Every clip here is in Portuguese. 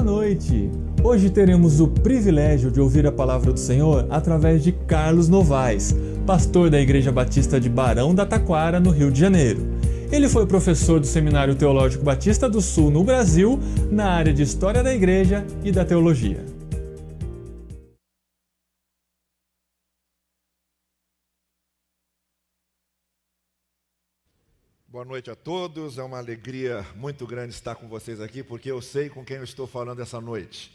noite! Hoje teremos o privilégio de ouvir a palavra do Senhor através de Carlos Novaes, pastor da Igreja Batista de Barão da Taquara, no Rio de Janeiro. Ele foi professor do Seminário Teológico Batista do Sul, no Brasil, na área de História da Igreja e da Teologia. Boa noite a todos, é uma alegria muito grande estar com vocês aqui, porque eu sei com quem eu estou falando essa noite.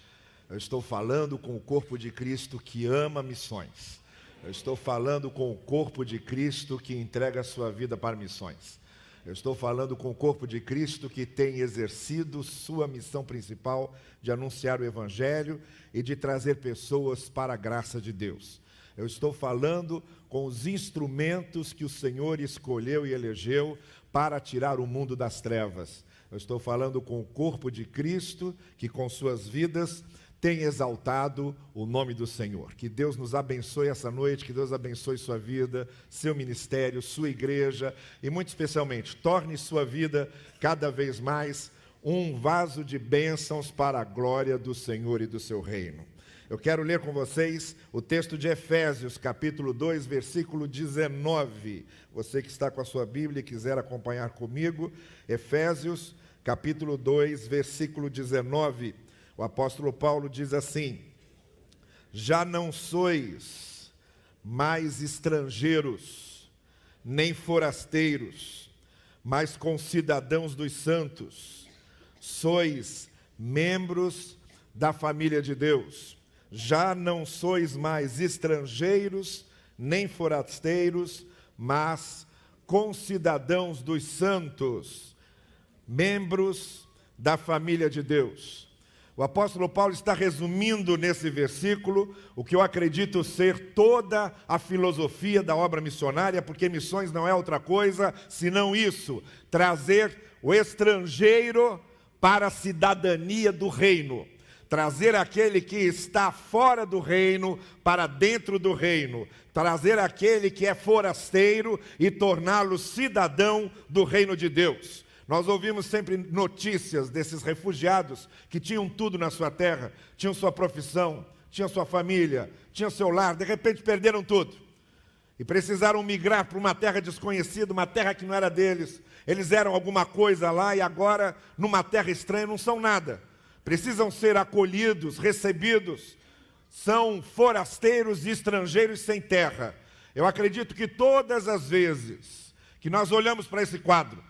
Eu estou falando com o corpo de Cristo que ama missões. Eu estou falando com o corpo de Cristo que entrega a sua vida para missões. Eu estou falando com o corpo de Cristo que tem exercido sua missão principal de anunciar o Evangelho e de trazer pessoas para a graça de Deus. Eu estou falando com os instrumentos que o Senhor escolheu e elegeu para tirar o mundo das trevas. Eu estou falando com o corpo de Cristo, que com suas vidas tem exaltado o nome do Senhor. Que Deus nos abençoe essa noite, que Deus abençoe sua vida, seu ministério, sua igreja, e muito especialmente, torne sua vida cada vez mais um vaso de bênçãos para a glória do Senhor e do seu reino. Eu quero ler com vocês o texto de Efésios, capítulo 2, versículo 19. Você que está com a sua Bíblia e quiser acompanhar comigo, Efésios, capítulo 2, versículo 19. O apóstolo Paulo diz assim: já não sois mais estrangeiros, nem forasteiros, mas concidadãos dos santos. Sois membros da família de Deus. Já não sois mais estrangeiros, nem forasteiros, mas concidadãos dos santos, membros da família de Deus. O apóstolo Paulo está resumindo nesse versículo o que eu acredito ser toda a filosofia da obra missionária, porque missões não é outra coisa senão isso: trazer o estrangeiro para a cidadania do reino. Trazer aquele que está fora do reino para dentro do reino. Trazer aquele que é forasteiro e torná-lo cidadão do reino de Deus. Nós ouvimos sempre notícias desses refugiados que tinham tudo na sua terra, tinham sua profissão, tinham sua família, tinham seu lar, de repente perderam tudo. E precisaram migrar para uma terra desconhecida, uma terra que não era deles. Eles eram alguma coisa lá e agora, numa terra estranha, não são nada. Precisam ser acolhidos, recebidos, são forasteiros e estrangeiros sem terra. Eu acredito que todas as vezes que nós olhamos para esse quadro,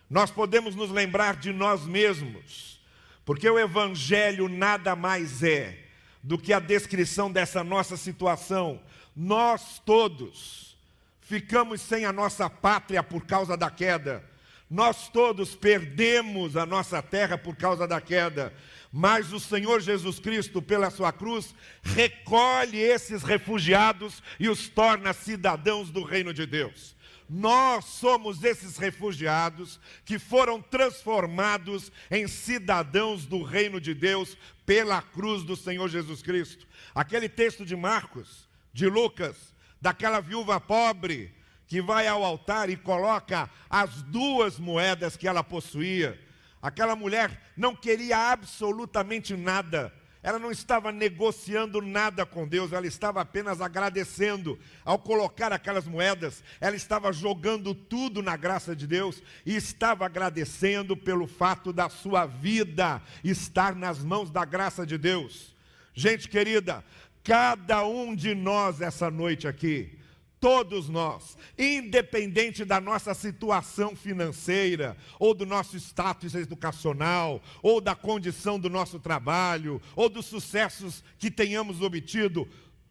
nós podemos nos lembrar de nós mesmos, porque o Evangelho nada mais é do que a descrição dessa nossa situação. Nós todos ficamos sem a nossa pátria por causa da queda. Nós todos perdemos a nossa terra por causa da queda. Mas o Senhor Jesus Cristo, pela sua cruz, recolhe esses refugiados e os torna cidadãos do reino de Deus. Nós somos esses refugiados que foram transformados em cidadãos do reino de Deus pela cruz do Senhor Jesus Cristo. Aquele texto de Marcos, de Lucas, daquela viúva pobre que vai ao altar e coloca as 2 moedas que ela possuía. Aquela mulher não queria absolutamente nada. Ela não estava negociando nada com Deus, ela estava apenas agradecendo. Ao colocar aquelas moedas, ela estava jogando tudo na graça de Deus e estava agradecendo pelo fato da sua vida estar nas mãos da graça de Deus. Gente querida, cada um de nós essa noite aqui, todos nós, independente da nossa situação financeira, ou do nosso status educacional, ou da condição do nosso trabalho, ou dos sucessos que tenhamos obtido,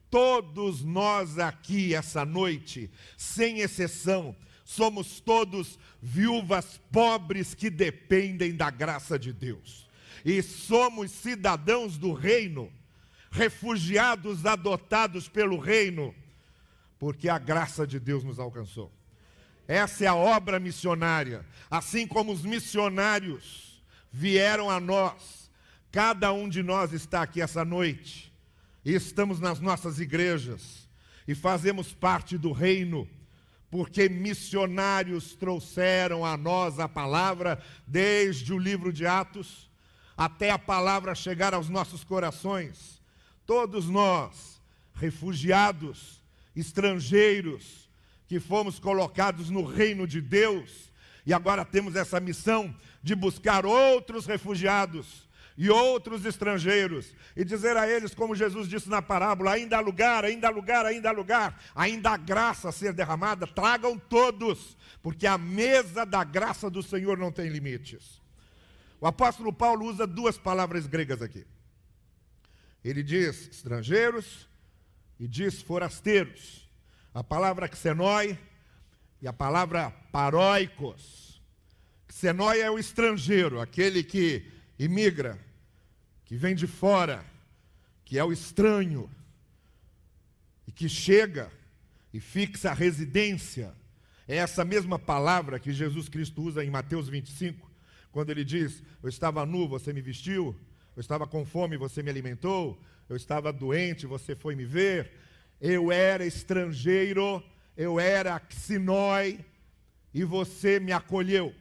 todos nós aqui essa noite, sem exceção, somos todos viúvas pobres que dependem da graça de Deus. E somos cidadãos do reino, refugiados adotados pelo reino, porque a graça de Deus nos alcançou. Essa é a obra missionária. Assim como os missionários vieram a nós, cada um de nós está aqui essa noite, e estamos nas nossas igrejas, e fazemos parte do reino, porque missionários trouxeram a nós a palavra, desde o livro de Atos, até a palavra chegar aos nossos corações. Todos nós, refugiados, estrangeiros, que fomos colocados no reino de Deus, e agora temos essa missão de buscar outros refugiados e outros estrangeiros, e dizer a eles, como Jesus disse na parábola: ainda há lugar, ainda há lugar, ainda há lugar, ainda há graça a ser derramada, tragam todos, porque a mesa da graça do Senhor não tem limites. O apóstolo Paulo usa duas palavras gregas aqui. Ele diz estrangeiros e diz forasteiros. A palavra xenoi e a palavra paróicos. Xenoi é o estrangeiro, aquele que imigra, que vem de fora, que é o estranho, e que chega e fixa a residência. É essa mesma palavra que Jesus Cristo usa em Mateus 25, quando ele diz: eu estava nu, você me vestiu, eu estava com fome, você me alimentou, eu estava doente, você foi me ver, eu era estrangeiro, eu era xenoi, e você me acolheu.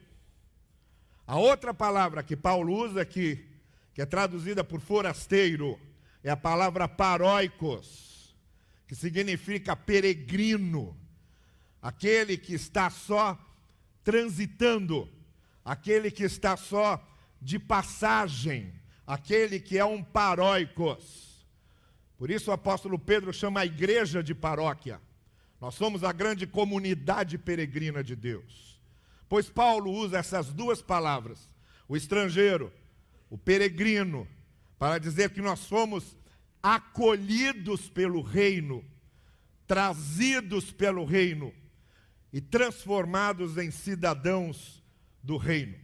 A outra palavra que Paulo usa aqui, que é traduzida por forasteiro, é a palavra paróicos, que significa peregrino, aquele que está só transitando, aquele que está só de passagem, aquele que é um paróicos. Por isso o apóstolo Pedro chama a igreja de paróquia. Nós somos a grande comunidade peregrina de Deus. Pois Paulo usa essas duas palavras, o estrangeiro, o peregrino, para dizer que nós fomos acolhidos pelo reino, trazidos pelo reino e transformados em cidadãos do reino.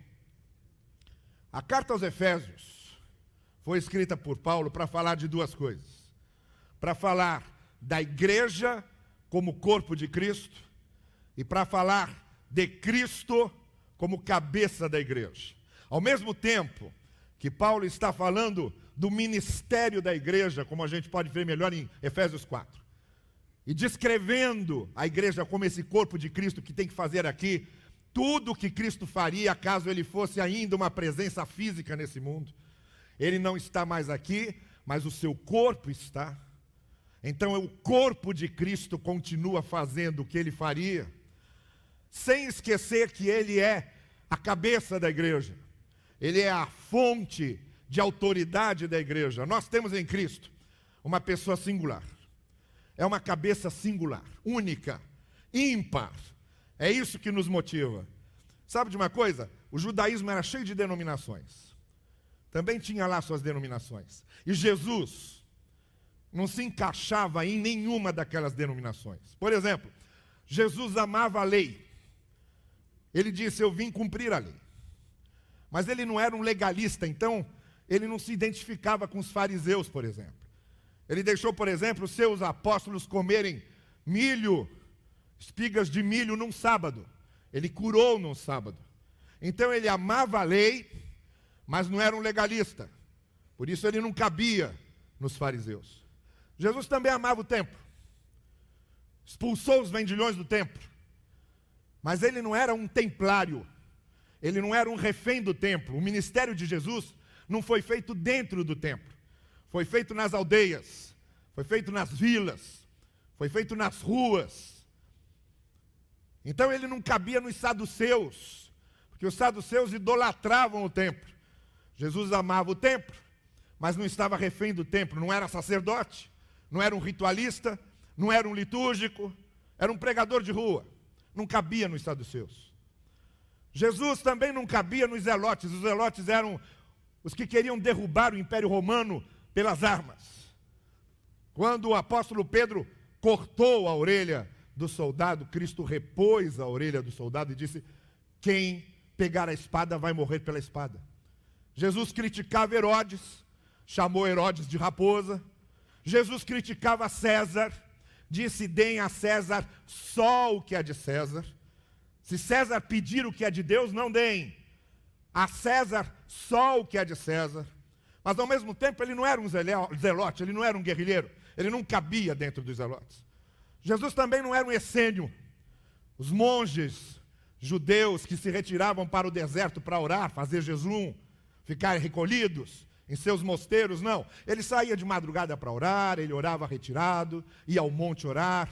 A carta aos Efésios foi escrita por Paulo para falar de duas coisas. Para falar da igreja como corpo de Cristo e para falar de Cristo como cabeça da igreja. Ao mesmo tempo que Paulo está falando do ministério da igreja, como a gente pode ver melhor em Efésios 4, e descrevendo a igreja como esse corpo de Cristo que tem que fazer aqui tudo o que Cristo faria caso ele fosse ainda uma presença física nesse mundo. Ele não está mais aqui, mas o seu corpo está. Então o corpo de Cristo continua fazendo o que ele faria, sem esquecer que ele é a cabeça da igreja. Ele é a fonte de autoridade da igreja. Nós temos em Cristo uma pessoa singular. É uma cabeça singular, única, ímpar. É isso que nos motiva. Sabe de uma coisa? O judaísmo era cheio de denominações. Também tinha lá suas denominações. E Jesus não se encaixava em nenhuma daquelas denominações. Por exemplo, Jesus amava a lei. Ele disse: eu vim cumprir a lei. Mas ele não era um legalista, então ele não se identificava com os fariseus, por exemplo. Ele deixou, por exemplo, os seus apóstolos comerem milho, espigas de milho num sábado. Ele curou num sábado. Então ele amava a lei, mas não era um legalista. Por isso ele não cabia nos fariseus. Jesus também amava o templo. Expulsou os vendilhões do templo. Mas ele não era um templário. Ele não era um refém do templo. O ministério de Jesus não foi feito dentro do templo. Foi feito nas aldeias. Foi feito nas vilas. Foi feito nas ruas. Então ele não cabia nos saduceus, porque os saduceus idolatravam o templo. Jesus amava o templo, mas não estava refém do templo. Não era sacerdote, não era um ritualista, não era um litúrgico, era um pregador de rua. Não cabia nos saduceus. Jesus também não cabia nos zelotes. Os zelotes eram os que queriam derrubar o Império Romano pelas armas. Quando o apóstolo Pedro cortou a orelha do soldado, Cristo repôs a orelha do soldado e disse: quem pegar a espada vai morrer pela espada. Jesus criticava Herodes, chamou Herodes de raposa. Jesus criticava César, disse: deem a César só o que é de César. Se César pedir o que é de Deus, não deem a César só o que é de César. Mas ao mesmo tempo ele não era um zelote, ele não era um guerrilheiro, ele não cabia dentro dos zelotes. Jesus também não era um essênio. Os monges judeus que se retiravam para o deserto para orar, fazer jejum, ficar recolhidos em seus mosteiros, não. Ele saía de madrugada para orar, ele orava retirado, ia ao monte orar,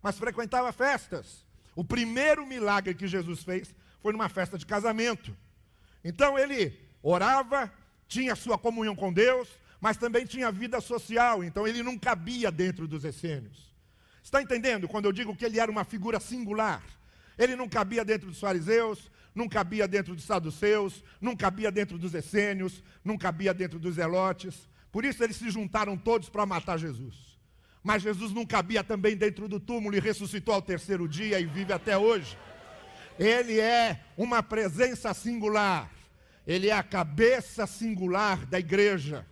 mas frequentava festas. O primeiro milagre que Jesus fez foi numa festa de casamento. Então ele orava, tinha sua comunhão com Deus, mas também tinha vida social, então ele não cabia dentro dos essênios. Está entendendo quando eu digo que ele era uma figura singular? Ele não cabia dentro dos fariseus, não cabia dentro dos saduceus, não cabia dentro dos essênios, não cabia dentro dos zelotes. Por isso eles se juntaram todos para matar Jesus. Mas Jesus não cabia também dentro do túmulo e ressuscitou ao terceiro dia e vive até hoje. Ele é uma presença singular. Ele é a cabeça singular da igreja.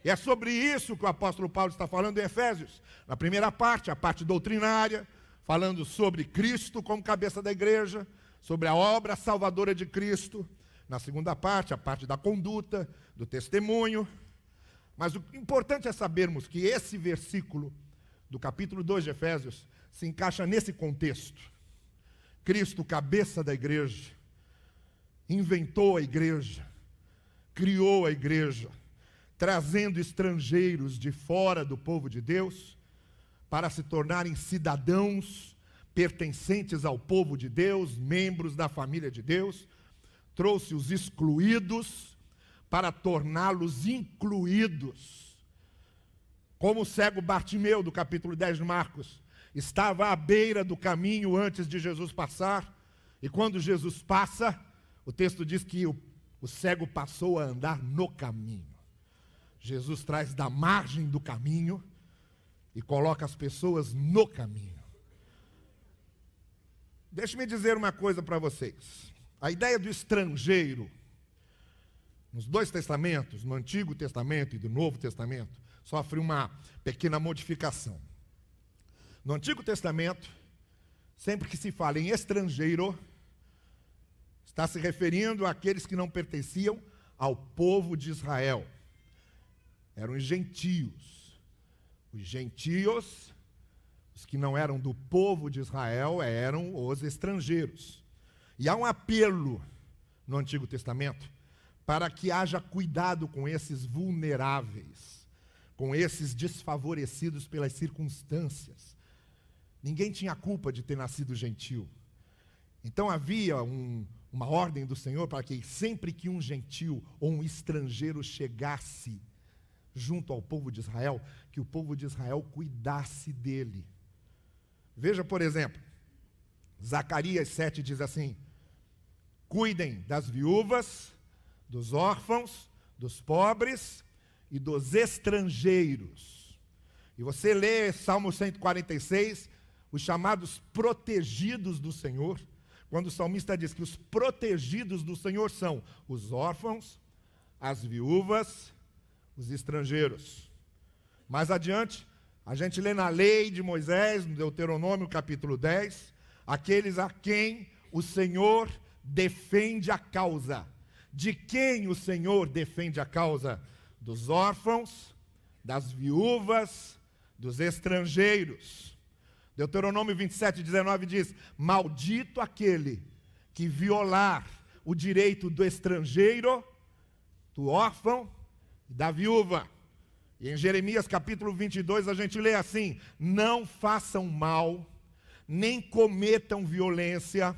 E é sobre isso que o apóstolo Paulo está falando em Efésios. Na primeira parte, a parte doutrinária, falando sobre Cristo como cabeça da igreja, sobre a obra salvadora de Cristo. Na segunda parte, a parte da conduta, do testemunho. Mas o importante é sabermos que esse versículo do capítulo 2 de Efésios se encaixa nesse contexto. Cristo, cabeça da igreja, inventou a igreja, criou a igreja, trazendo estrangeiros de fora do povo de Deus para se tornarem cidadãos pertencentes ao povo de Deus, membros da família de Deus. Trouxe os excluídos para torná-los incluídos. Como o cego Bartimeu, do capítulo 10 de Marcos, estava à beira do caminho antes de Jesus passar, e quando Jesus passa, o texto diz que o cego passou a andar no caminho. Jesus traz da margem do caminho e coloca as pessoas no caminho. Deixe-me dizer uma coisa para vocês. A ideia do estrangeiro, nos dois testamentos, no Antigo Testamento e do Novo Testamento, sofre uma pequena modificação. No Antigo Testamento, sempre que se fala em estrangeiro, está se referindo àqueles que não pertenciam ao povo de Israel. Eram os gentios. Os gentios, os que não eram do povo de Israel, eram os estrangeiros. E há um apelo no Antigo Testamento para que haja cuidado com esses vulneráveis, com esses desfavorecidos pelas circunstâncias. Ninguém tinha culpa de ter nascido gentil. Então havia uma ordem do Senhor para que sempre que um gentil ou um estrangeiro chegasse junto ao povo de Israel, que o povo de Israel cuidasse dele. Veja, por exemplo, Zacarias 7 diz assim: cuidem das viúvas, dos órfãos, dos pobres e dos estrangeiros. E você lê Salmo 146, os chamados protegidos do Senhor, quando o salmista diz que os protegidos do Senhor são os órfãos, as viúvas, os estrangeiros. Mais adiante, a gente lê na lei de Moisés, no Deuteronômio capítulo 10, aqueles a quem o Senhor defende a causa. De quem o Senhor defende a causa? Dos órfãos, das viúvas, dos estrangeiros. Deuteronômio 27, 19 diz: maldito aquele que violar o direito do estrangeiro, do órfão e da viúva. E em Jeremias capítulo 22 a gente lê assim: não façam mal, nem cometam violência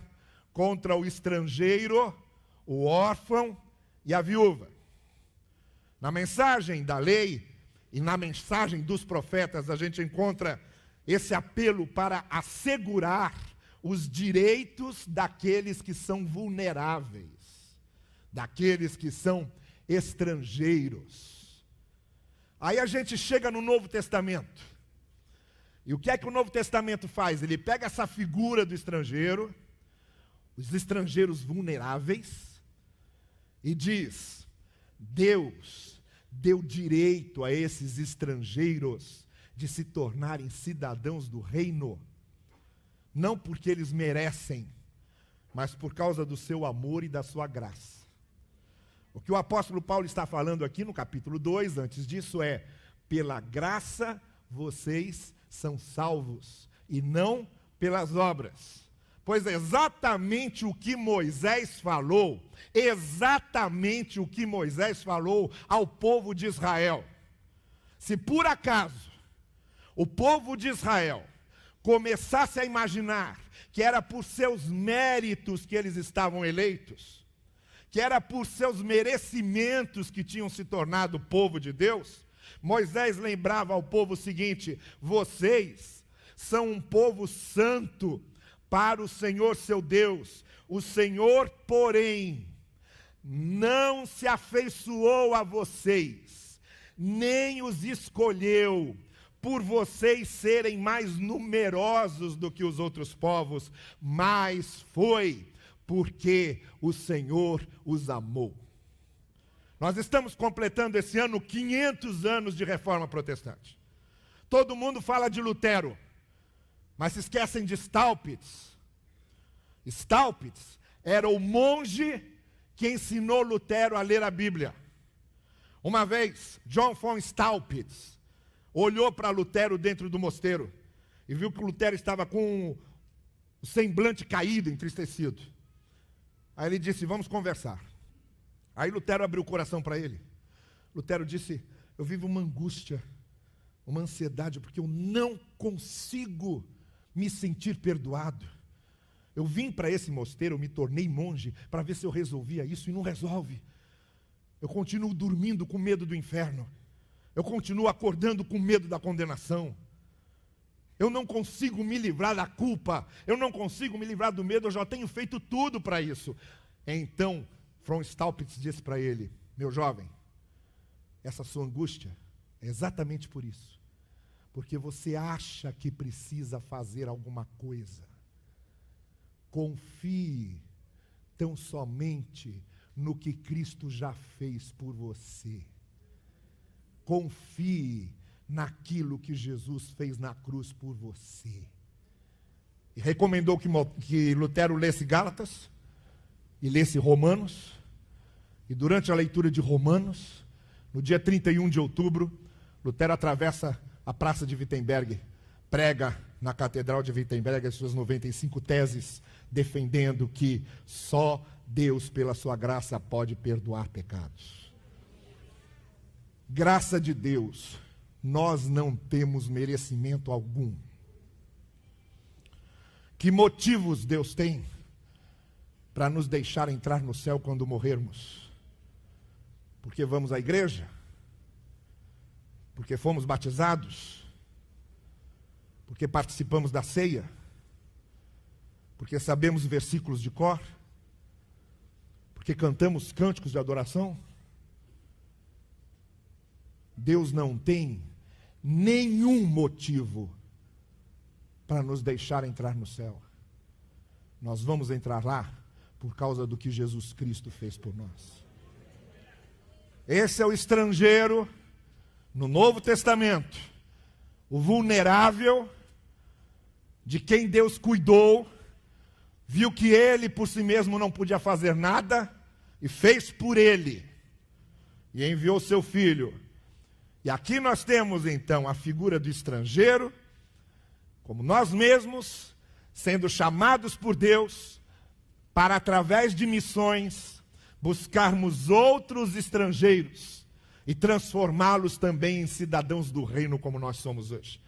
contra o estrangeiro, o órfão e a viúva. Na mensagem da lei e na mensagem dos profetas a gente encontra esse apelo para assegurar os direitos daqueles que são vulneráveis, daqueles que são estrangeiros. Aí a gente chega no Novo Testamento. E o que é que o Novo Testamento faz? Ele pega essa figura do estrangeiro, os estrangeiros vulneráveis, e diz: Deus deu direito a esses estrangeiros de se tornarem cidadãos do reino, não porque eles merecem, mas por causa do seu amor e da sua graça. O que o apóstolo Paulo está falando aqui no capítulo 2, antes disso, é: pela graça vocês são salvos, e não pelas obras. Pois exatamente o que Moisés falou ao povo de Israel. Se por acaso o povo de Israel começasse a imaginar que era por seus méritos que eles estavam eleitos, que era por seus merecimentos que tinham se tornado povo de Deus, Moisés lembrava ao povo o seguinte: vocês são um povo santo para o Senhor seu Deus. O Senhor, porém, não se afeiçoou a vocês, nem os escolheu por vocês serem mais numerosos do que os outros povos, mas foi porque o Senhor os amou. Nós estamos completando esse ano 500 anos de reforma protestante. Todo mundo fala de Lutero, mas se esquecem de Staupitz. Staupitz era o monge que ensinou Lutero a ler a Bíblia. Uma vez, John von Staupitz olhou para Lutero dentro do mosteiro e viu que Lutero estava com o semblante caído, entristecido. Aí ele disse: vamos conversar. Aí Lutero abriu o coração para ele. Lutero disse: eu vivo uma angústia, uma ansiedade, porque eu não consigo me sentir perdoado. Eu vim para esse mosteiro, eu me tornei monge para ver se eu resolvia isso e não resolve. Eu continuo dormindo com medo do inferno. Eu continuo acordando com medo da condenação. Eu não consigo me livrar da culpa. Eu não consigo me livrar do medo. Eu já tenho feito tudo para isso. Então, von Staupitz disse para ele: meu jovem, essa sua angústia é exatamente por isso. Porque você acha que precisa fazer alguma coisa. Confie tão somente no que Cristo já fez por você. Confie naquilo que Jesus fez na cruz por você. E recomendou que Lutero lesse Gálatas e lesse Romanos. E durante a leitura de Romanos, no dia 31 de outubro, Lutero atravessa a praça de Wittenberg, prega na Catedral de Wittenberg as suas 95 teses, defendendo que só Deus, pela sua graça, pode perdoar pecados. Graça de Deus, nós não temos merecimento algum. Que motivos Deus tem para nos deixar entrar no céu quando morrermos? Porque vamos à igreja? Porque fomos batizados? Porque participamos da ceia? Porque sabemos versículos de cor? Porque cantamos cânticos de adoração? Deus não tem nenhum motivo para nos deixar entrar no céu. Nós vamos entrar lá por causa do que Jesus Cristo fez por nós. Esse é o estrangeiro no Novo Testamento, o vulnerável, de quem Deus cuidou, viu que ele por si mesmo não podia fazer nada e fez por ele, e enviou seu filho. E aqui nós temos então a figura do estrangeiro, como nós mesmos, sendo chamados por Deus para, através de missões, buscarmos outros estrangeiros e transformá-los também em cidadãos do reino como nós somos hoje.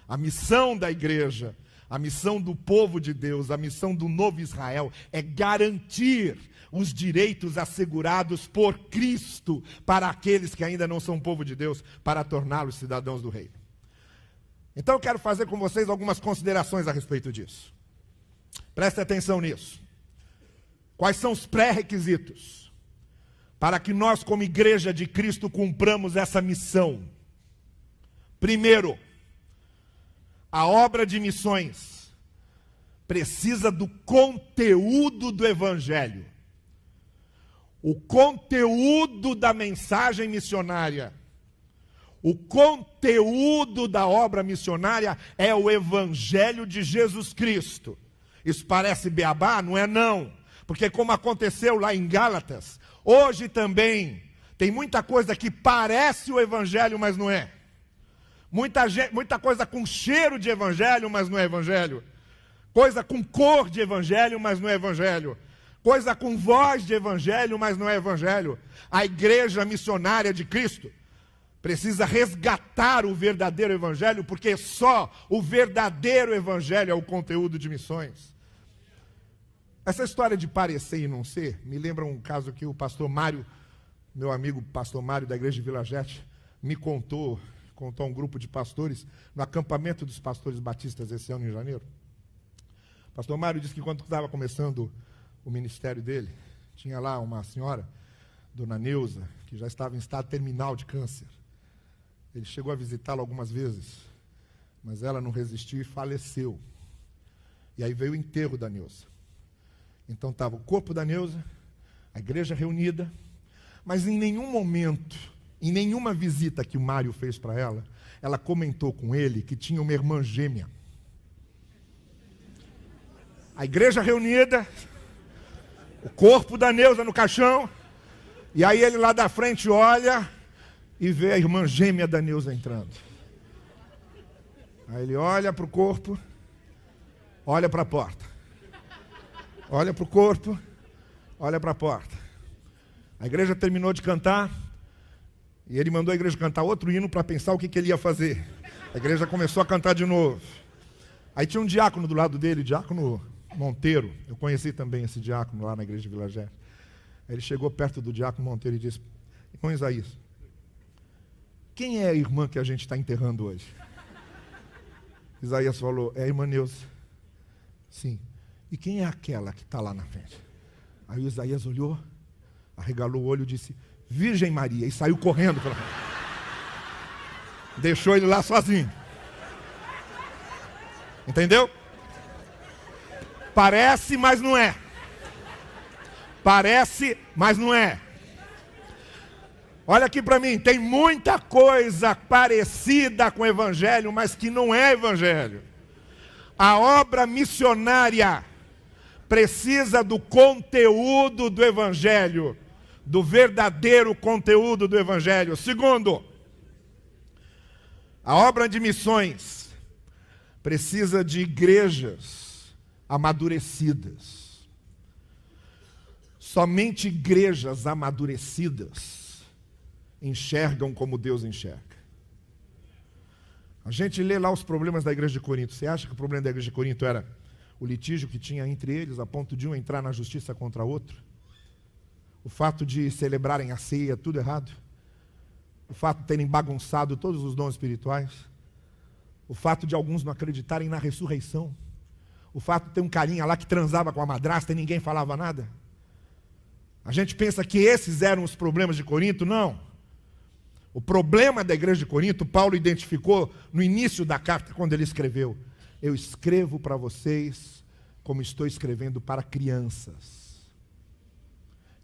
A missão da igreja, a missão do povo de Deus, a missão do novo Israel é garantir os direitos assegurados por Cristo para aqueles que ainda não são povo de Deus, para torná-los cidadãos do reino. Então eu quero fazer com vocês algumas considerações a respeito disso. Preste atenção nisso. Quais são os pré-requisitos para que nós, como igreja de Cristo, cumpramos essa missão? Primeiro, a obra de missões precisa do conteúdo do evangelho. O conteúdo da mensagem missionária, o conteúdo da obra missionária é o evangelho de Jesus Cristo. Isso parece beabá? Não é não. Porque como aconteceu lá em Gálatas, hoje também tem muita coisa que parece o evangelho, mas não é. Muita coisa com cheiro de evangelho, mas não é evangelho. Coisa com cor de evangelho, mas não é evangelho. Coisa com voz de evangelho, mas não é evangelho. A igreja missionária de Cristo precisa resgatar o verdadeiro evangelho, porque só o verdadeiro evangelho é o conteúdo de missões. Essa história de parecer e não ser, me lembra um caso que o pastor Mário, meu amigo pastor Mário da igreja de Vila Jete, me contou a um grupo de pastores, no acampamento dos pastores batistas esse ano em janeiro. O pastor Mário disse que quando estava começando o ministério dele, tinha lá uma senhora, dona Neuza, que já estava em estado terminal de câncer. Ele chegou a visitá-la algumas vezes, mas ela não resistiu e faleceu. E aí veio o enterro da Neuza. Então estava o corpo da Neuza, a igreja reunida, mas em nenhum momento, em nenhuma visita que o Mário fez para ela, ela comentou com ele que tinha uma irmã gêmea. A igreja reunida, o corpo da Neuza no caixão, e aí ele lá da frente olha e vê a irmã gêmea da Neuza entrando. Aí ele olha para o corpo, olha para a porta. Olha para o corpo, olha para a porta. A igreja terminou de cantar, e ele mandou a igreja cantar outro hino para pensar o que ele ia fazer. A igreja começou a cantar de novo. Aí tinha um diácono do lado dele, diácono Monteiro. Eu conheci também esse diácono lá na igreja de Vila Jete. Aí ele chegou perto do diácono Monteiro e disse: irmão Isaías, quem é a irmã que a gente está enterrando hoje? Isaías falou: é a irmã Neuza. Sim. E quem é aquela que está lá na frente? Aí o Isaías olhou, arregalou o olho e disse: Virgem Maria, e saiu correndo pela frente. Deixou ele lá sozinho. Entendeu? Parece, mas não é. Parece, mas não é. Olha aqui para mim, tem muita coisa parecida com o evangelho, mas que não é evangelho. A obra missionária precisa do conteúdo do evangelho, do verdadeiro conteúdo do evangelho. Segundo, a obra de missões precisa de igrejas amadurecidas. Somente igrejas amadurecidas enxergam como Deus enxerga. A gente lê lá os problemas da igreja de Corinto. Você acha que o problema da igreja de Corinto era o litígio que tinha entre eles, a ponto de um entrar na justiça contra outro? O fato de celebrarem a ceia, tudo errado? O fato de terem bagunçado todos os dons espirituais? O fato de alguns não acreditarem na ressurreição? O fato de ter um carinha lá que transava com a madrasta e ninguém falava nada? A gente pensa que esses eram os problemas de Corinto? Não. O problema da igreja de Corinto, Paulo identificou no início da carta, quando ele escreveu: eu escrevo para vocês como estou escrevendo para crianças.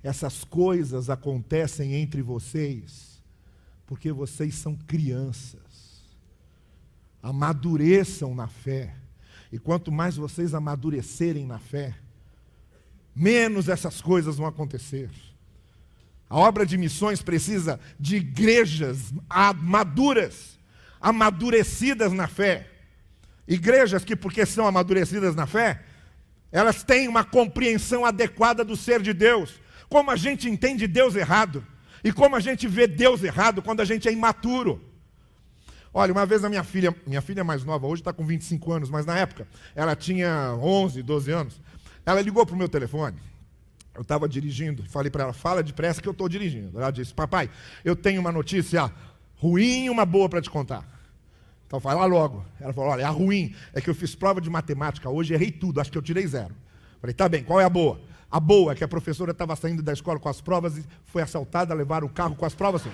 Essas coisas acontecem entre vocês porque vocês são crianças. Amadureçam na fé. E quanto mais vocês amadurecerem na fé, menos essas coisas vão acontecer. A obra de missões precisa de igrejas maduras, amadurecidas na fé. Igrejas que, porque são amadurecidas na fé, elas têm uma compreensão adequada do ser de Deus. Como a gente entende Deus errado, e como a gente vê Deus errado quando a gente é imaturo. Olha, uma vez a minha filha mais nova, hoje está com 25 anos, mas na época ela tinha 11, 12 anos. Ela ligou para o meu telefone. Eu estava dirigindo, falei para ela: fala depressa que eu estou dirigindo. Ela disse: papai, eu tenho uma notícia ruim e uma boa para te contar. Então fala logo. Ela falou: olha, a ruim é que eu fiz prova de matemática hoje, errei tudo, acho que eu tirei 0. Falei: tá bem, qual é a boa? A boa é que a professora estava saindo da escola com as provas e foi assaltada, levaram o carro com as provas. Assim.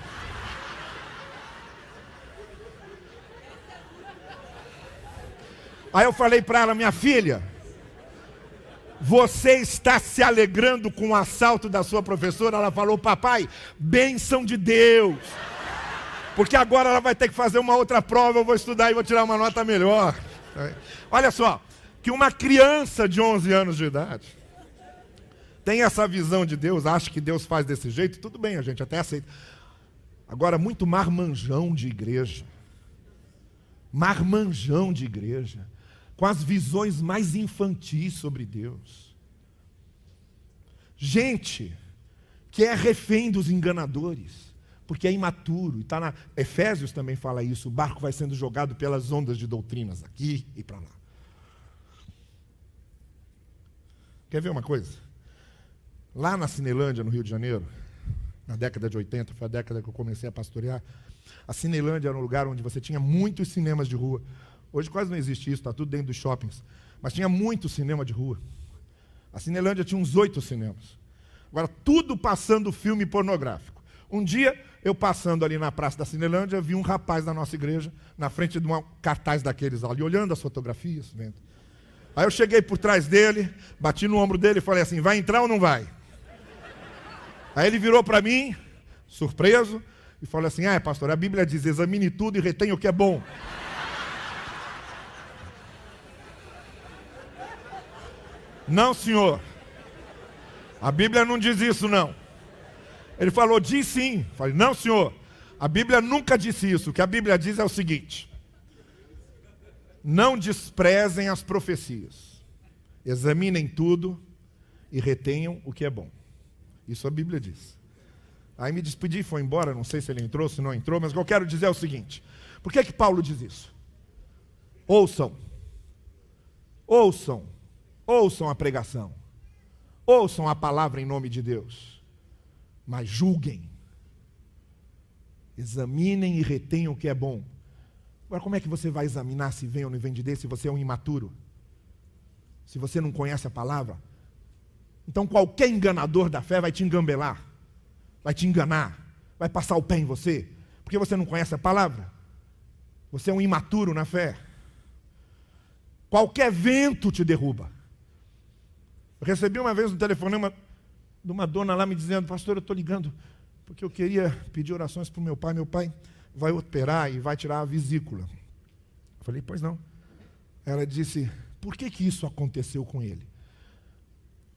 Aí eu falei para ela: minha filha, você está se alegrando com o assalto da sua professora? Ela falou: papai, bênção de Deus. Porque agora ela vai ter que fazer uma outra prova, eu vou estudar e vou tirar uma nota melhor. Olha só, que uma criança de 11 anos de idade tem essa visão de Deus, acha que Deus faz desse jeito, tudo bem, a gente até aceita. Agora, muito marmanjão de igreja. Marmanjão de igreja. com as visões mais infantis sobre Deus. Gente que é refém dos enganadores, porque é imaturo. E está na Efésios também fala isso, o barco vai sendo jogado pelas ondas de doutrinas, aqui e para lá. Quer ver uma coisa? Lá na Cinelândia, no Rio de Janeiro, na década de 80, foi a década que eu comecei a pastorear, a Cinelândia era um lugar onde você tinha muitos cinemas de rua. Hoje quase não existe isso, está tudo dentro dos shoppings. Mas tinha muito cinema de rua. A Cinelândia tinha uns 8 cinemas. Agora, tudo passando filme pornográfico. Um dia, eu passando ali na Praça da Cinelândia, vi um rapaz da nossa igreja, na frente de um cartaz daqueles ali, olhando as fotografias, vendo. Aí eu cheguei por trás dele, bati no ombro dele e falei assim, vai entrar ou não vai? Aí ele virou para mim, surpreso, e falou assim, pastor, a Bíblia diz, examine tudo e retenha o que é bom. Não, senhor. A Bíblia não diz isso, não. Ele falou, diz sim. Eu falei, não, senhor. A Bíblia nunca disse isso. O que a Bíblia diz é o seguinte. Não desprezem as profecias. Examinem tudo e retenham o que é bom. Isso a Bíblia diz. Aí me despedi e foi embora. Não sei se ele entrou, se não entrou. Mas o que eu quero dizer é o seguinte. Por que Paulo diz isso? Ouçam. Ouçam. Ouçam a pregação. Ouçam a palavra em nome de Deus. Mas julguem. Examinem e retenham o que é bom. Agora, como é que você vai examinar se vem ou não vem de Deus se você é um imaturo? Se você não conhece a palavra? Então qualquer enganador da fé vai te engambelar. Vai te enganar. Vai passar o pé em você. Porque você não conhece a palavra. Você é um imaturo na fé. Qualquer vento te derruba. Eu recebi uma vez um telefonema de uma dona lá me dizendo, pastor, eu estou ligando porque eu queria pedir orações para o meu pai. Meu pai vai operar e vai tirar a vesícula. Eu falei, pois não. Ela disse, por que isso aconteceu com ele?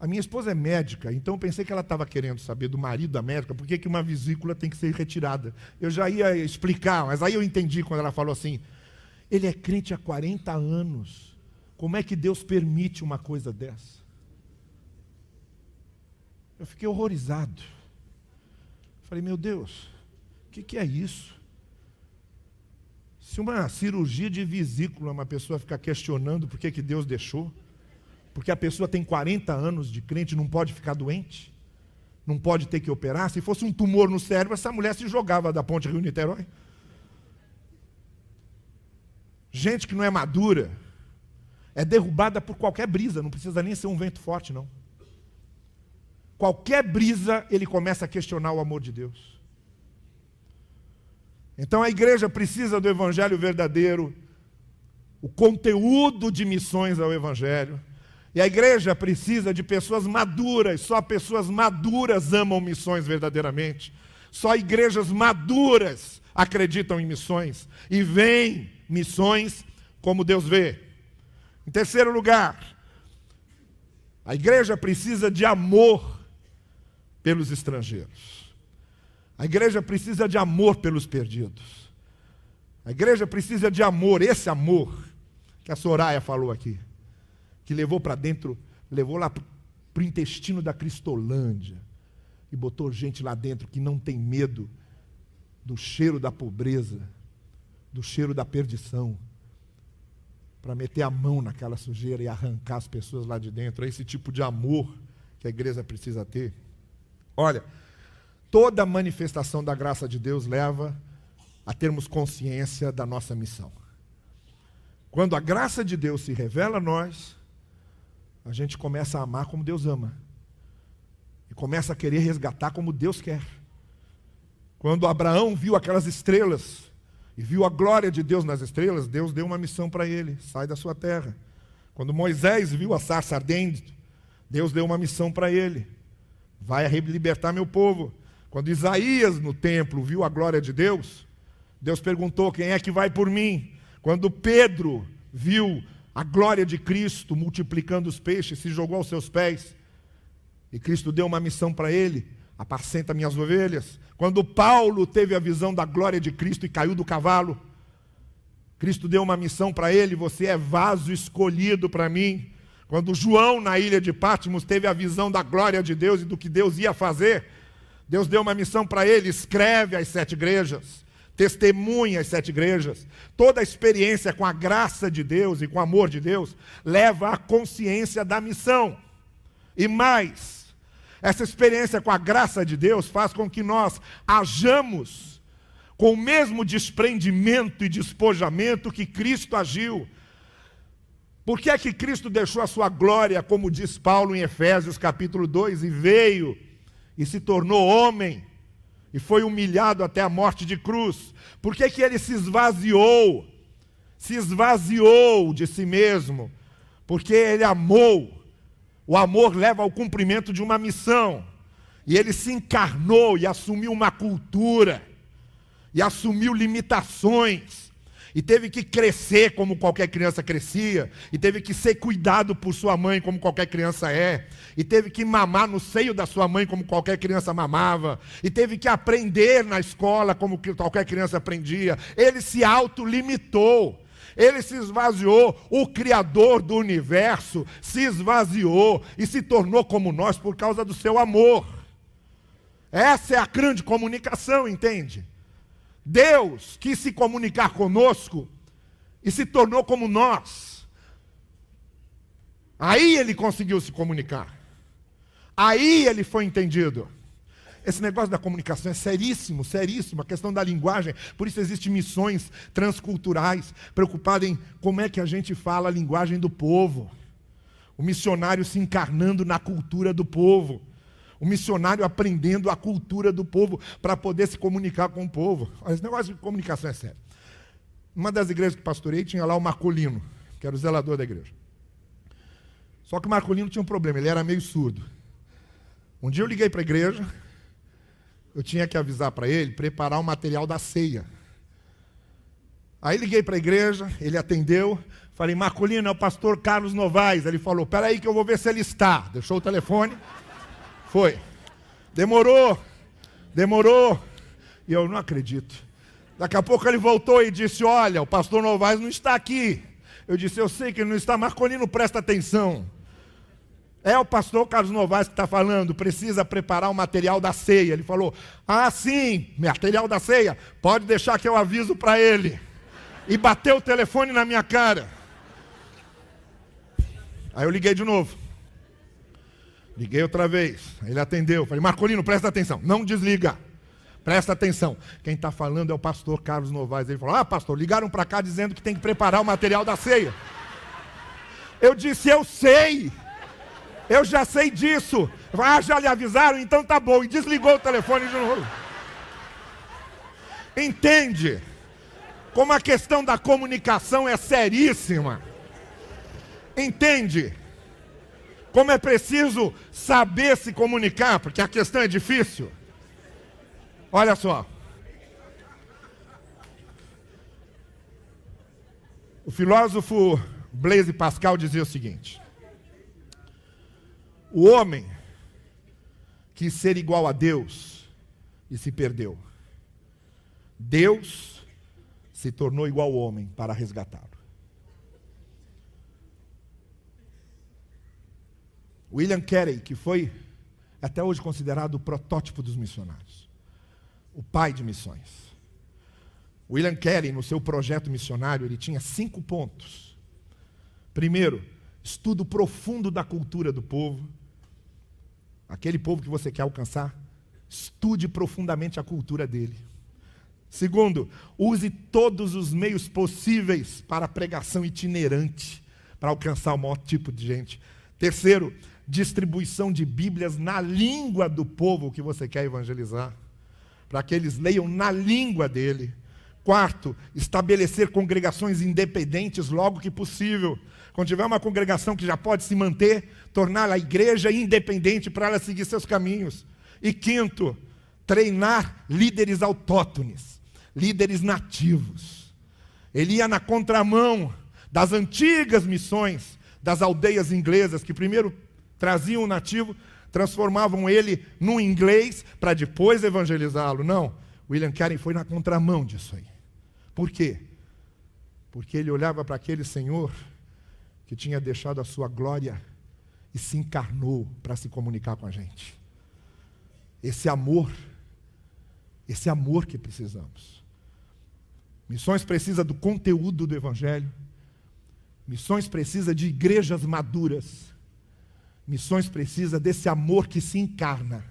A minha esposa é médica, então eu pensei que ela estava querendo saber do marido da médica por que uma vesícula tem que ser retirada. Eu já ia explicar, mas aí eu entendi quando ela falou assim, ele é crente há 40 anos. Como é que Deus permite uma coisa dessa? Eu fiquei horrorizado. Falei, meu Deus, o que é isso? Se uma cirurgia de vesícula, uma pessoa ficar questionando por que Deus deixou, porque a pessoa tem 40 anos de crente, não pode ficar doente, não pode ter que operar. Se fosse um tumor no cérebro, essa mulher se jogava da ponte Rio-Niterói. Gente que não é madura, é derrubada por qualquer brisa, não precisa nem ser um vento forte, não. Qualquer brisa, ele começa a questionar o amor de Deus. Então a igreja precisa do evangelho verdadeiro, o conteúdo de missões ao evangelho. E a igreja precisa de pessoas maduras, só pessoas maduras amam missões verdadeiramente. Só igrejas maduras acreditam em missões e veem missões como Deus vê. Em terceiro lugar, a igreja precisa de amor pelos estrangeiros. A igreja precisa de amor pelos perdidos. A igreja precisa de amor, esse amor que a Soraya falou aqui, que levou para dentro, levou lá para o intestino da Cristolândia e botou gente lá dentro que não tem medo do cheiro da pobreza, do cheiro da perdição, para meter a mão naquela sujeira e arrancar as pessoas lá de dentro. É esse tipo de amor que a igreja precisa ter. Olha, toda manifestação da graça de Deus leva a termos consciência da nossa missão. Quando a graça de Deus se revela a nós, a gente começa a amar como Deus ama. E começa a querer resgatar como Deus quer. Quando Abraão viu aquelas estrelas, e viu a glória de Deus nas estrelas, Deus deu uma missão para ele, sai da sua terra. Quando Moisés viu a sarça ardendo, Deus deu uma missão para ele, vai libertar meu povo. Quando Isaías no templo viu a glória de Deus, Deus perguntou, quem é que vai por mim? Quando Pedro viu a glória de Cristo multiplicando os peixes, se jogou aos seus pés, e Cristo deu uma missão para ele, apacenta minhas ovelhas. Quando Paulo teve a visão da glória de Cristo e caiu do cavalo, Cristo deu uma missão para ele: você é vaso escolhido para mim. Quando João, na ilha de Patmos, teve a visão da glória de Deus e do que Deus ia fazer, Deus deu uma missão para ele: escreve às 7 igrejas, testemunha às 7 igrejas. Toda a experiência com a graça de Deus e com o amor de Deus leva à consciência da missão. E mais, essa experiência com a graça de Deus faz com que nós hajamos com o mesmo desprendimento e despojamento que Cristo agiu. Por que é que Cristo deixou a sua glória, como diz Paulo em Efésios capítulo 2, e veio e se tornou homem, e foi humilhado até a morte de cruz? Por que é que ele se esvaziou de si mesmo? Porque ele amou. O amor leva ao cumprimento de uma missão. E ele se encarnou e assumiu uma cultura, e assumiu limitações, e teve que crescer como qualquer criança crescia, e teve que ser cuidado por sua mãe como qualquer criança é, e teve que mamar no seio da sua mãe como qualquer criança mamava, e teve que aprender na escola como qualquer criança aprendia. Ele se autolimitou, ele se esvaziou. O Criador do universo se esvaziou e se tornou como nós por causa do seu amor. Essa é a grande comunicação, entende? Deus quis se comunicar conosco e se tornou como nós. Aí ele conseguiu se comunicar. Aí ele foi entendido. Esse negócio da comunicação é seríssimo, seríssimo, a questão da linguagem. Por isso existem missões transculturais, preocupadas em como é que a gente fala a linguagem do povo. O missionário se encarnando na cultura do povo. O missionário aprendendo a cultura do povo para poder se comunicar com o povo. Esse negócio de comunicação é sério. Uma das igrejas que pastorei tinha lá o Marcolino, que era o zelador da igreja. Só que o Marcolino tinha um problema, ele era meio surdo. Um dia eu liguei para a igreja, eu tinha que avisar para ele, preparar o material da ceia. Aí liguei para a igreja, ele atendeu, falei: Marcolino, é o pastor Carlos Novaes. Ele falou: espera aí que eu vou ver se ele está. Deixou o telefone. Foi. Demorou. E eu não acredito. Daqui a pouco ele voltou e disse: olha, o pastor Novaes não está aqui. Eu disse: eu sei que ele não está. Marcolino, presta atenção. É o pastor Carlos Novaes que está falando, precisa preparar o material da ceia. Ele falou: ah, sim, material da ceia, pode deixar que eu aviso para ele. E bateu o telefone na minha cara. Aí eu liguei de novo. Liguei outra vez, ele atendeu. Falei: Marcolino, presta atenção, não desliga. Presta atenção, quem está falando é o pastor Carlos Novaes. Ele falou: ah, pastor, ligaram para cá dizendo que tem que preparar o material da ceia. Eu disse: eu sei. Eu já sei disso. Ah, já lhe avisaram? Então tá bom. E desligou o telefone de novo. Entende? Como a questão da comunicação é seríssima. Entende? Como é preciso saber se comunicar, porque a questão é difícil. Olha só. O filósofo Blaise Pascal dizia o seguinte: o homem quis ser igual a Deus e se perdeu. Deus se tornou igual ao homem para resgatá-lo. William Carey, que foi até hoje considerado o protótipo dos missionários, o pai de missões. William Carey, no seu projeto missionário, ele tinha 5 pontos. Primeiro, estudo profundo da cultura do povo. Aquele povo que você quer alcançar, estude profundamente a cultura dele. Segundo, use todos os meios possíveis para a pregação itinerante, para alcançar o maior tipo de gente. Terceiro, distribuição de Bíblias na língua do povo que você quer evangelizar, para que eles leiam na língua dele. Quarto, estabelecer congregações independentes logo que possível. Quando tiver uma congregação que já pode se manter, tornar a igreja independente para ela seguir seus caminhos. E quinto, treinar líderes autóctones, líderes nativos. Ele ia na contramão das antigas missões das aldeias inglesas, que primeiro traziam o nativo, transformavam ele num inglês para depois evangelizá-lo. Não, William Carey foi na contramão disso aí. Por quê? Porque ele olhava para aquele Senhor que tinha deixado a sua glória e se encarnou para se comunicar com a gente. Esse amor que precisamos. Missões precisa do conteúdo do Evangelho. Missões precisa de igrejas maduras. Missões precisa desse amor que se encarna.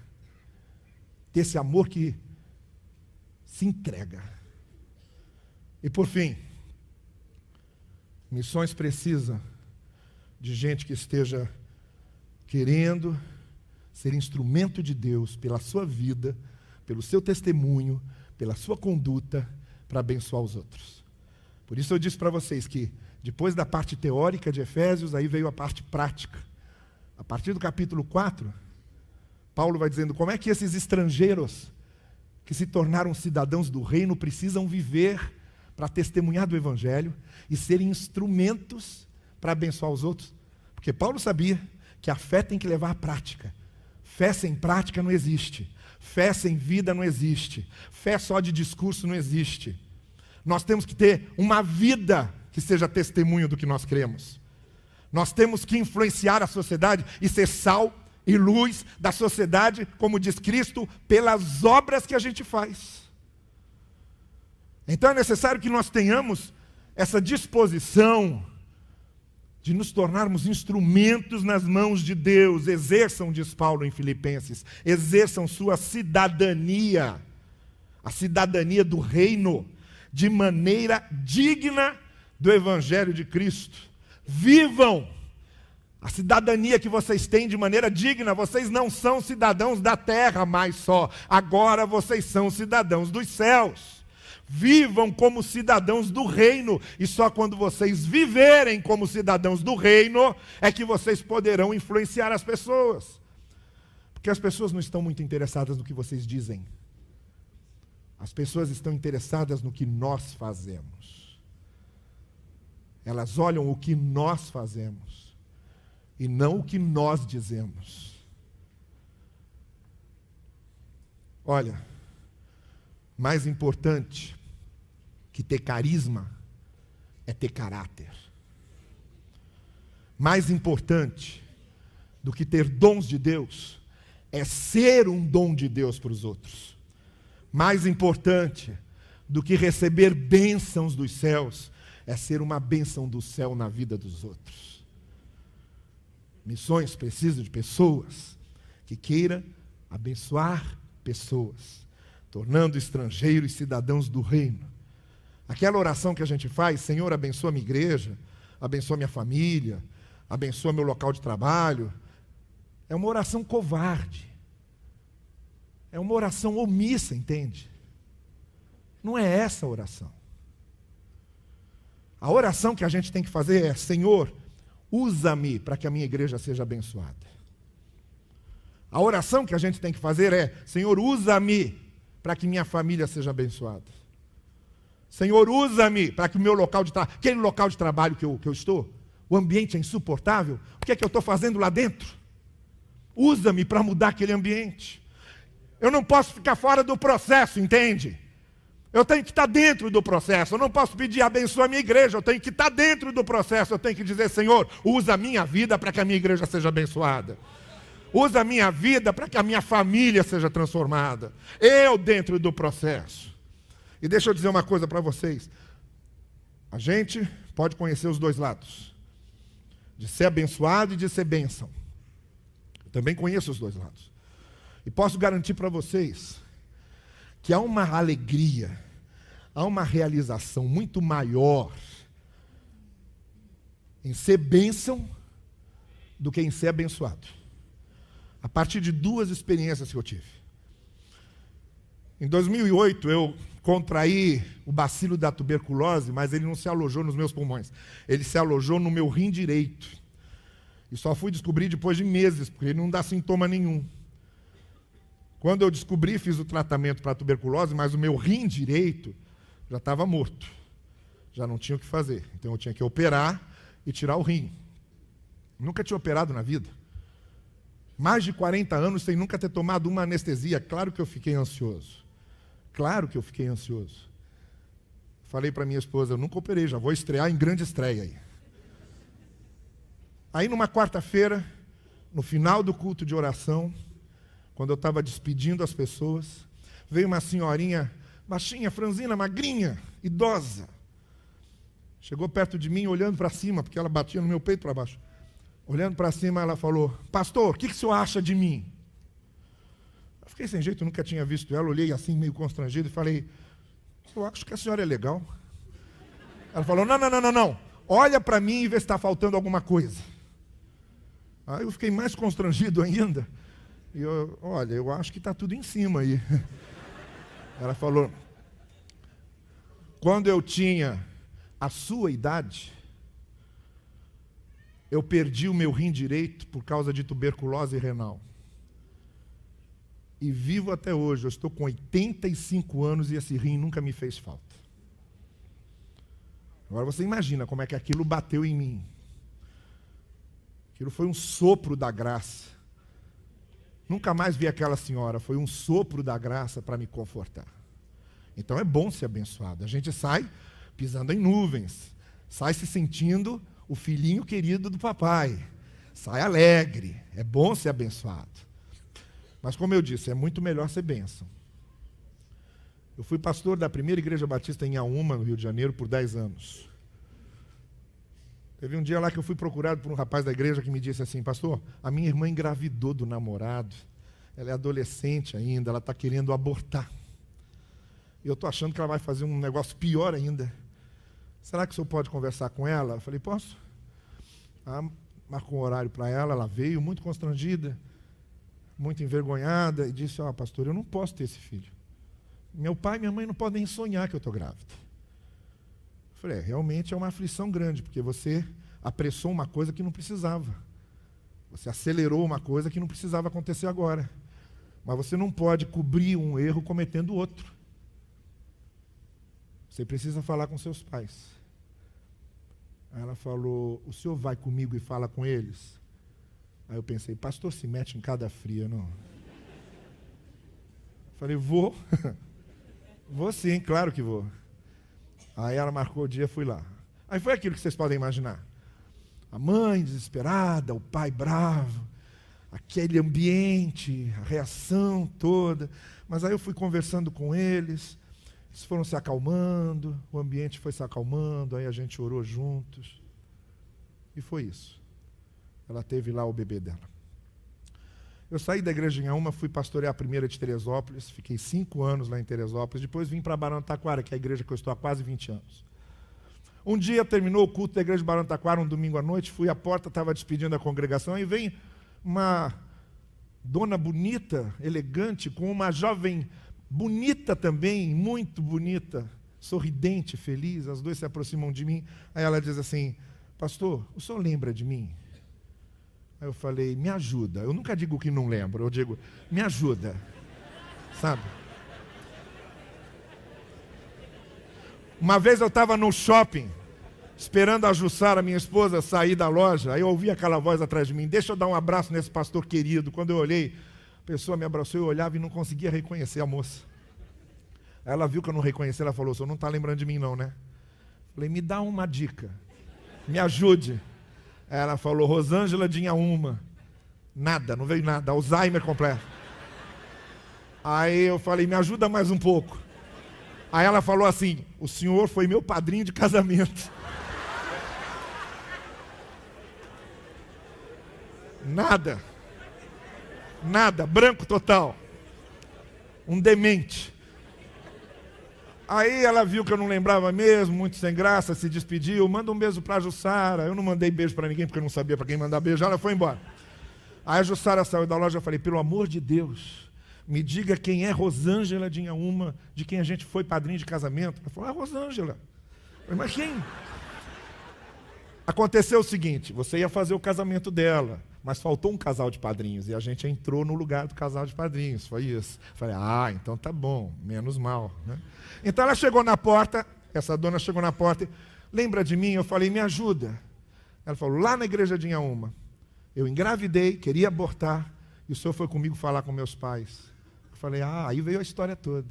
Desse amor que se entrega. E por fim, missões precisa de gente que esteja querendo ser instrumento de Deus pela sua vida, pelo seu testemunho, pela sua conduta, para abençoar os outros. Por isso eu disse para vocês que depois da parte teórica de Efésios, aí veio a parte prática. A partir do capítulo 4, Paulo vai dizendo como é que esses estrangeiros que se tornaram cidadãos do reino precisam viver para testemunhar do Evangelho e serem instrumentos para abençoar os outros. Porque Paulo sabia que a fé tem que levar à prática. Fé sem prática não existe. Fé sem vida não existe. Fé só de discurso não existe. Nós temos que ter uma vida que seja testemunho do que nós cremos. Nós temos que influenciar a sociedade e ser sal e luz da sociedade, como diz Cristo, pelas obras que a gente faz. Então é necessário que nós tenhamos essa disposição de nos tornarmos instrumentos nas mãos de Deus. Exerçam, diz Paulo em Filipenses, exerçam sua cidadania, a cidadania do reino, de maneira digna do Evangelho de Cristo. Vivam a cidadania que vocês têm de maneira digna. Vocês não são cidadãos da terra mais só, agora vocês são cidadãos dos céus. Vivam como cidadãos do reino, e só quando vocês viverem como cidadãos do reino, é que vocês poderão influenciar as pessoas. Porque as pessoas não estão muito interessadas no que vocês dizem. As pessoas estão interessadas no que nós fazemos. Elas olham o que nós fazemos, e não o que nós dizemos. Olha, mais importante que ter carisma é ter caráter. Mais importante do que ter dons de Deus é ser um dom de Deus para os outros. Mais importante do que receber bênçãos dos céus é ser uma bênção do céu na vida dos outros. Missões precisam de pessoas que queiram abençoar pessoas, tornando estrangeiros cidadãos do reino. Aquela oração que a gente faz, Senhor, abençoa minha igreja, abençoa minha família, abençoa meu local de trabalho, é uma oração covarde. É uma oração omissa, entende? Não é essa a oração. A oração que a gente tem que fazer é: Senhor, usa-me para que a minha igreja seja abençoada. A oração que a gente tem que fazer é: Senhor, usa-me para que minha família seja abençoada. Senhor, usa-me para que o meu local de trabalho, aquele local de trabalho que eu estou, o ambiente é insuportável, o que é que eu estou fazendo lá dentro? Usa-me para mudar aquele ambiente. Eu não posso ficar fora do processo, entende? Eu tenho que estar dentro do processo. Eu não posso pedir abençoa a minha igreja, eu tenho que estar dentro do processo. Eu tenho que dizer: Senhor, usa a minha vida para que a minha igreja seja abençoada. Usa a minha vida para que a minha família seja transformada. Eu dentro do processo. E deixa eu dizer uma coisa para vocês. A gente pode conhecer os dois lados. De ser abençoado e de ser bênção. Eu também conheço os dois lados. E posso garantir para vocês que há uma alegria, há uma realização muito maior em ser bênção do que em ser abençoado. A partir de duas experiências que eu tive. Em 2008, eu contraí o bacilo da tuberculose, mas ele não se alojou nos meus pulmões. Ele se alojou no meu rim direito. E só fui descobrir depois de meses, porque ele não dá sintoma nenhum. Quando eu descobri, fiz o tratamento para a tuberculose, mas o meu rim direito já estava morto. Já não tinha o que fazer. Então eu tinha que operar e tirar o rim. Nunca tinha operado na vida. Mais de 40 anos sem nunca ter tomado uma anestesia. Claro que eu fiquei ansioso. Claro que eu fiquei ansioso. Falei para minha esposa, eu nunca operei, já vou estrear em grande estreia aí. Aí numa quarta-feira, no final do culto de oração, quando eu estava despedindo as pessoas, veio uma senhorinha, baixinha, franzina, magrinha, idosa. Chegou perto de mim, olhando para cima, porque ela batia no meu peito para baixo. Olhando para cima, ela falou, pastor, o que o senhor acha de mim? Eu fiquei sem jeito, nunca tinha visto ela, olhei assim, meio constrangido, e falei, eu acho que a senhora é legal. Ela falou, não, olha para mim e vê se está faltando alguma coisa. Aí eu fiquei mais constrangido ainda. E eu acho que está tudo em cima aí. Ela falou, quando eu tinha a sua idade, eu perdi o meu rim direito por causa de tuberculose renal. E vivo até hoje, eu estou com 85 anos e esse rim nunca me fez falta. Agora você imagina como é que aquilo bateu em mim. Aquilo foi um sopro da graça. Nunca mais vi aquela senhora, foi um sopro da graça para me confortar. Então é bom ser abençoado. A gente sai pisando em nuvens, sai se sentindo o filhinho querido do papai, sai alegre, é bom ser abençoado. Mas como eu disse, é muito melhor ser bênção. Eu fui pastor da primeira igreja batista em Auma, no Rio de Janeiro, por 10 anos. Teve um dia lá que eu fui procurado por um rapaz da igreja que me disse assim, pastor, a minha irmã engravidou do namorado, ela é adolescente ainda, ela está querendo abortar. E eu estou achando que ela vai fazer um negócio pior ainda. Será que o senhor pode conversar com ela? Eu falei, posso? Marcou um horário para ela, ela veio muito constrangida, muito envergonhada, e disse, pastor, eu não posso ter esse filho. Meu pai e minha mãe não podem nem sonhar que eu estou grávida. Eu falei, realmente é uma aflição grande, porque você apressou uma coisa que não precisava. Você acelerou uma coisa que não precisava acontecer agora. Mas você não pode cobrir um erro cometendo outro. Você precisa falar com seus pais. Aí ela falou, o senhor vai comigo e fala com eles? Aí eu pensei, pastor se mete em cada fria, não? Falei, vou. Vou sim, claro que vou. Aí ela marcou o dia, fui lá. Aí foi aquilo que vocês podem imaginar. A mãe desesperada, o pai bravo, aquele ambiente, a reação toda. Mas aí eu fui conversando com eles, eles foram se acalmando, o ambiente foi se acalmando, aí a gente orou juntos. E foi isso. Ela teve lá o bebê dela. Eu saí da igreja em Auma, fui pastorear a primeira de Teresópolis, fiquei 5 anos lá em Teresópolis, depois vim para Barão do Taquara, que é a igreja que eu estou há quase 20 anos. Um dia terminou o culto da igreja de Barão do Taquara, um domingo à noite, fui à porta, estava despedindo a congregação, e vem uma dona bonita, elegante, com uma jovem bonita também, muito bonita, sorridente, feliz, as duas se aproximam de mim, aí ela diz assim, pastor, o senhor lembra de mim? Aí eu falei, me ajuda. Eu nunca digo que não lembro, eu digo, me ajuda. Sabe? Uma vez eu estava no shopping, esperando a Jussara, minha esposa, sair da loja, aí eu ouvi aquela voz atrás de mim, deixa eu dar um abraço nesse pastor querido. Quando eu olhei, a pessoa me abraçou, eu olhava e não conseguia reconhecer a moça. Aí ela viu que eu não reconheci, ela falou, o senhor não está lembrando de mim não, né? Falei, me dá uma dica, me ajude. Ela falou, Rosângela de Inhaúma. Nada, não veio nada, Alzheimer completo. Aí eu falei, me ajuda mais um pouco. Aí ela falou assim, o senhor foi meu padrinho de casamento. Nada, branco total. Um demente. Aí ela viu que eu não lembrava mesmo, muito sem graça, se despediu, manda um beijo para a Jussara. Eu não mandei beijo para ninguém, porque eu não sabia para quem mandar beijo, ela foi embora. Aí a Jussara saiu da loja, eu falei, pelo amor de Deus, me diga quem é Rosângela de Inhaúma, de quem a gente foi padrinho de casamento. Ela falou, Rosângela. Eu falei, mas quem? Aconteceu o seguinte, você ia fazer o casamento dela, mas faltou um casal de padrinhos, e a gente entrou no lugar do casal de padrinhos, foi isso. Eu falei, então tá bom, menos mal, né? Então ela chegou na porta, essa dona chegou na porta, lembra de mim? Eu falei, me ajuda. Ela falou, lá na igreja de Inhaúma, eu engravidei, queria abortar, e o senhor foi comigo falar com meus pais. Eu falei, aí veio a história toda.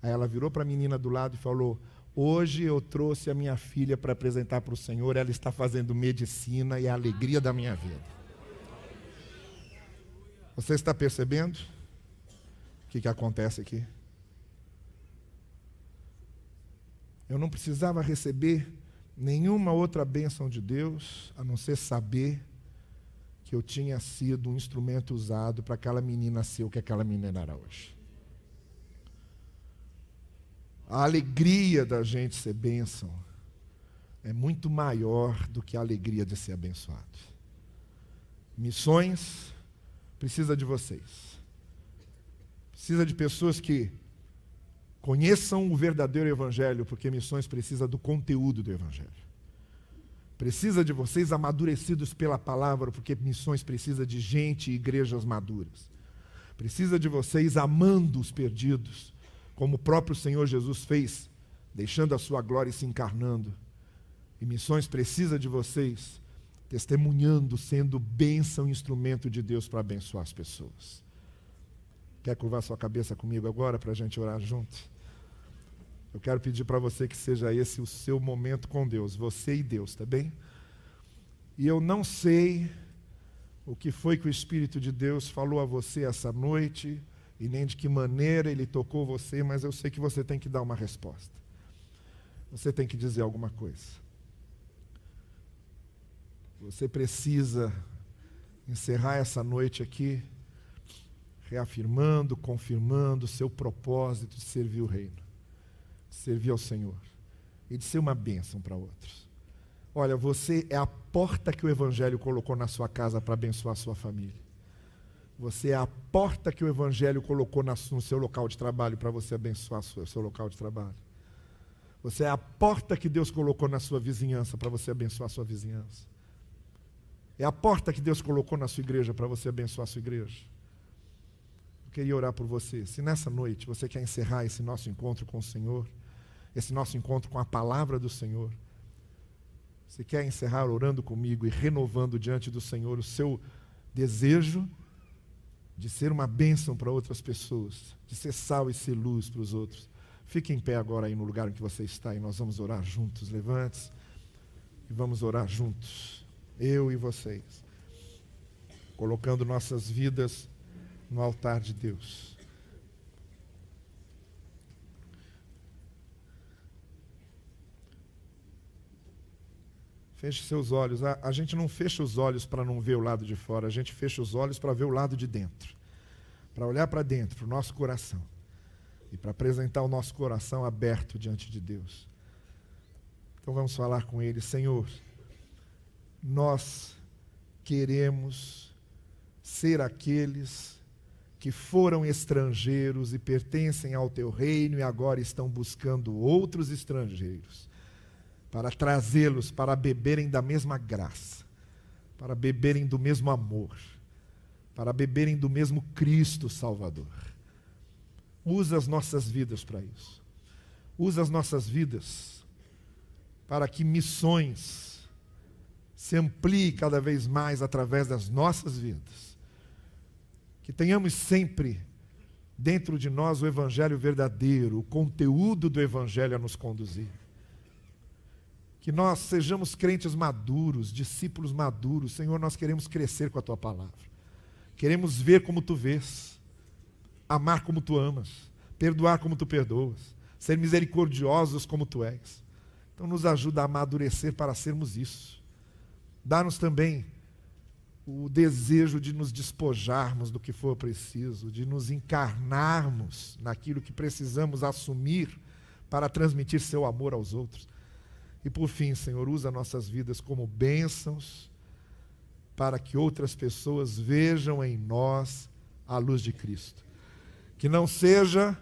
Aí ela virou para a menina do lado e falou, Hoje eu trouxe a minha filha para apresentar para o Senhor, ela está fazendo medicina e é a alegria da minha vida. Você está percebendo o que acontece aqui? Eu não precisava receber nenhuma outra bênção de Deus, a não ser saber que eu tinha sido um instrumento usado para aquela menina ser o que aquela menina era hoje. A alegria da gente ser bênção é muito maior do que a alegria de ser abençoado. Missões precisa de vocês. Precisa de pessoas que conheçam o verdadeiro evangelho, porque missões precisa do conteúdo do evangelho. Precisa de vocês amadurecidos pela palavra, porque missões precisa de gente e igrejas maduras. Precisa de vocês amando os perdidos, como o próprio Senhor Jesus fez, deixando a sua glória e se encarnando. E missões precisa de vocês testemunhando, sendo bênção e instrumento de Deus para abençoar as pessoas. Quer curvar sua cabeça comigo agora para a gente orar junto? Eu quero pedir para você que seja esse o seu momento com Deus, você e Deus, tá bem? E eu não sei o que foi que o Espírito de Deus falou a você essa noite, e nem de que maneira Ele tocou você, mas eu sei que você tem que dar uma resposta. Você tem que dizer alguma coisa. Você precisa encerrar essa noite aqui reafirmando, confirmando o seu propósito de servir o reino, de servir ao Senhor e de ser uma bênção para outros. Olha, você é a porta que o Evangelho colocou na sua casa para abençoar a sua família. Você é a porta que o Evangelho colocou no seu local de trabalho para você abençoar o seu local de trabalho. Você é a porta que Deus colocou na sua vizinhança para você abençoar a sua vizinhança. É a porta que Deus colocou na sua igreja para você abençoar a sua igreja. Eu queria orar por você. Se nessa noite você quer encerrar esse nosso encontro com o Senhor, esse nosso encontro com a palavra do Senhor, você quer encerrar orando comigo e renovando diante do Senhor o seu desejo de ser uma bênção para outras pessoas, de ser sal e ser luz para os outros. Fique em pé agora aí no lugar em que você está e nós vamos orar juntos. Levante-se e vamos orar juntos, eu e vocês, colocando nossas vidas no altar de Deus. Feche seus olhos. A gente não fecha os olhos para não ver o lado de fora, a gente fecha os olhos para ver o lado de dentro, para olhar para dentro, para o nosso coração, e para apresentar o nosso coração aberto diante de Deus. Então vamos falar com Ele. Senhor, nós queremos ser aqueles que foram estrangeiros e pertencem ao Teu reino e agora estão buscando outros estrangeiros, para trazê-los para beberem da mesma graça, para beberem do mesmo amor, para beberem do mesmo Cristo Salvador. Usa as nossas vidas para isso. Usa as nossas vidas para que missões se ampliem cada vez mais através das nossas vidas. Que tenhamos sempre dentro de nós o Evangelho verdadeiro, o conteúdo do Evangelho a nos conduzir. Que nós sejamos crentes maduros, discípulos maduros. Senhor, nós queremos crescer com a Tua palavra. Queremos ver como Tu vês, amar como Tu amas, perdoar como Tu perdoas, ser misericordiosos como Tu és. Então nos ajuda a amadurecer para sermos isso. Dá-nos também o desejo de nos despojarmos do que for preciso, de nos encarnarmos naquilo que precisamos assumir para transmitir Seu amor aos outros. E por fim, Senhor, usa nossas vidas como bênçãos para que outras pessoas vejam em nós a luz de Cristo. Que não seja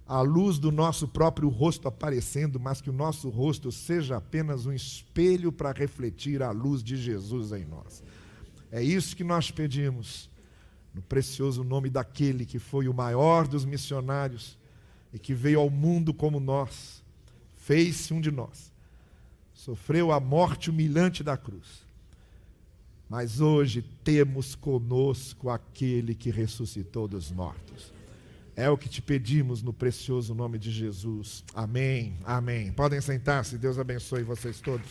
a luz do nosso próprio rosto aparecendo, mas que o nosso rosto seja apenas um espelho para refletir a luz de Jesus em nós. É isso que nós pedimos, no precioso nome daquele que foi o maior dos missionários e que veio ao mundo como nós, fez-se um de nós, sofreu a morte humilhante da cruz, mas hoje temos conosco aquele que ressuscitou dos mortos. É o que te pedimos no precioso nome de Jesus. Amém, amém. Podem sentar-se, Deus abençoe vocês todos.